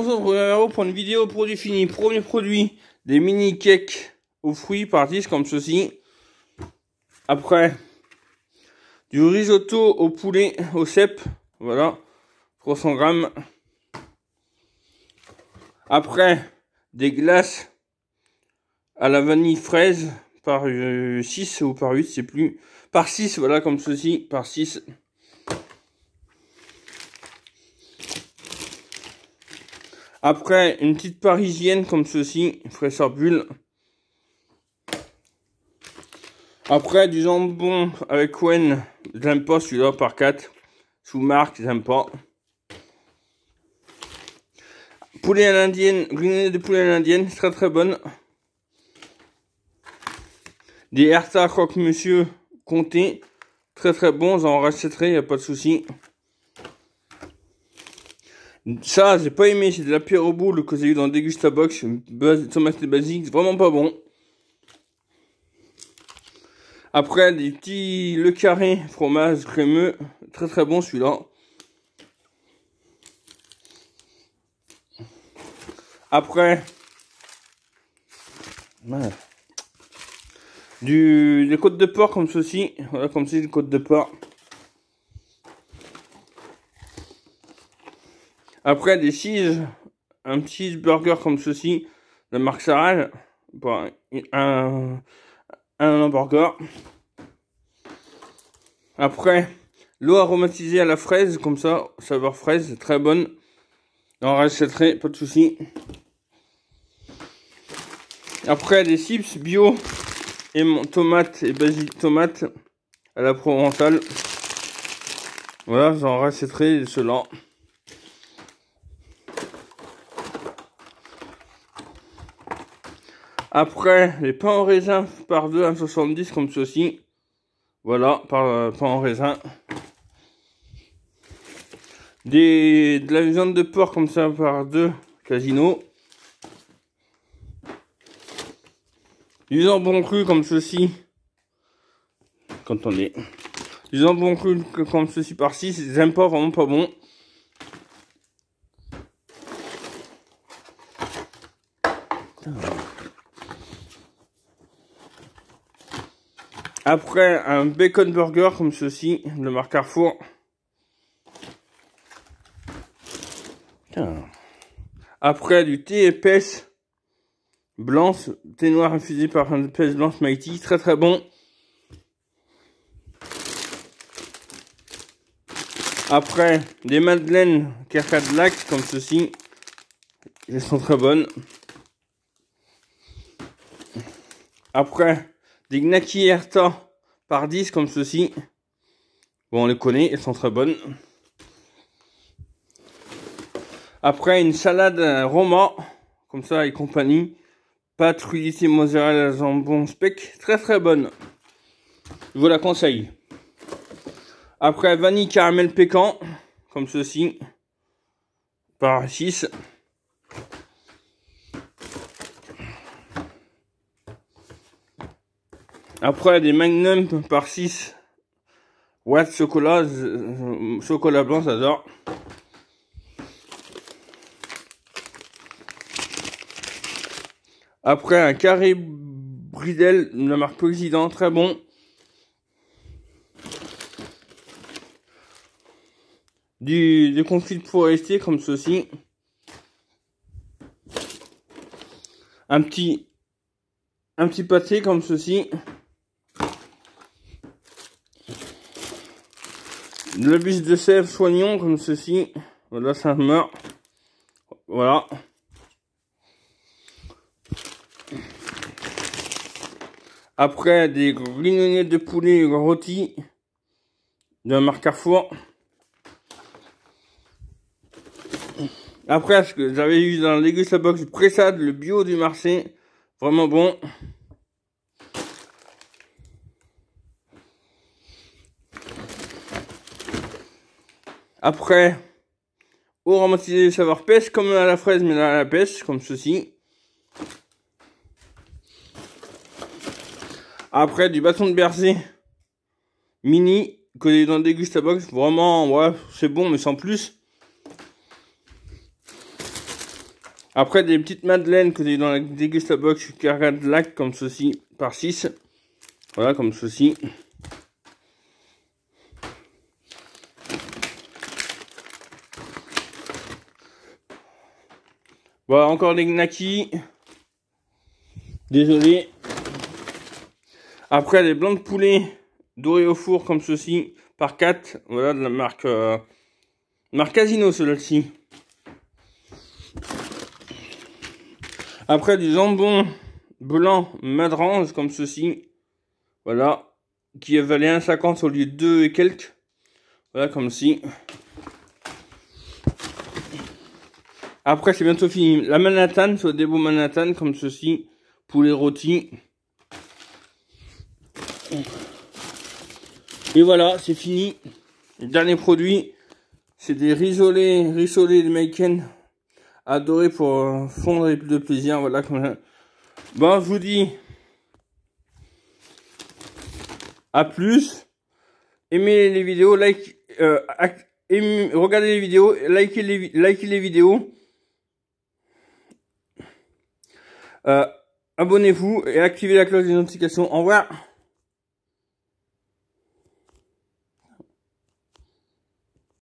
Bonjour pour une vidéo produit fini. Premier produit, des mini cakes aux fruits par 10 comme ceci. Après, du risotto au poulet au cèpe, voilà, 300 grammes. Après, des glaces à la vanille fraise par 6 ou par 8, c'est plus. Par 6, voilà, comme ceci, par 6. Après, une petite parisienne comme ceci, fraîcheur bulle. Après, du jambon avec Wen, j'aime pas celui-là, par 4. Sous marque, j'aime pas. Poulet à l'indienne, grillé de poulet à l'indienne, très très bonne. Des Herta croque-monsieur comté, très très bon, j'en rachèterai, y a pas de souci. Ça, j'ai pas aimé, c'est de la pierre au boule que j'ai eu dans Degustabox, tomate basique, vraiment pas bon. Après, des petits Le Carré, fromage crémeux, très très bon celui-là. Après, des côtes de porc comme ceci, voilà, comme ceci, des côtes de porc. Après, des cheese, un petit burger comme ceci, de marque Saral, bon, un hamburger. Après, l'eau aromatisée à la fraise, comme ça, saveur fraise, très bonne. On rachèterait, pas de souci. Après, des chips bio et tomate et basilic tomate à la provençale. Voilà, j'en rachèterai cela. Après, les pains en raisin par 2 à 70 comme ceci. Voilà, pain en raisin. De la viande de porc comme ça par 2 Casino. Du jambon cru comme ceci. Quand on est. Du jambon cru comme ceci par 6. J'aime pas, vraiment pas bon. Après, un bacon burger comme ceci, de marque Carrefour. Après, du thé épaisse blanche, thé noir infusé par une épaisse blanche Mighty, très très bon. Après, des madeleines Carcadlac comme ceci, elles sont très bonnes. Après, des gnocchis Herta par 10 comme ceci. Bon, on les connaît, elles sont très bonnes. Après, une salade Roma, comme ça et compagnie. Pâte fluidité mozzarella jambon speck, très très bonne. Je vous la conseille. Après, vanille caramel pécan, comme ceci, par 6. Après, des magnums par 6. White chocolat, chocolat blanc, j'adore. Après, un carré bridel de la marque Président, très bon. Des confits de forestier comme ceci. Un petit pâté comme ceci. De la bûche de sèvres soignon comme ceci. Voilà, ça meurt. Voilà. Après, des grillonnets de poulet rôti de la marque Carrefour. Après, ce que j'avais eu dans la box Pressade, le bio du marché. Vraiment bon. Après, eau aromatisée de saveur pêche, comme à la fraise, mais à la pêche, comme ceci. Après, du bâton de berger mini, que j'ai dans Degustabox. Vraiment, ouais, c'est bon, mais sans plus. Après, des petites madeleines que j'ai dans la Degustabox Cargadlac comme ceci, par 6. Voilà, comme ceci. Voilà, encore des gnocchis. Désolé. Après, des blancs de poulet dorés au four comme ceci, par 4. Voilà, de la marque Casino, celle-ci. Après, du jambon blanc madrange comme ceci. Voilà. Qui valait 1,50 au lieu de 2 et quelques. Voilà, comme ci. Après, c'est bientôt fini. La Manhattan, soit des beaux Manhattan comme ceci. Poulet rôti. Et voilà, c'est fini. Le dernier produit, c'est des rissolés de Maken. Adoré pour fondre avec de plaisir. Voilà, comme ça. Bon, je vous dis à plus. Aimez les vidéos, regardez les vidéos, likez les vidéos. Abonnez-vous et activez la cloche des notifications. Au revoir.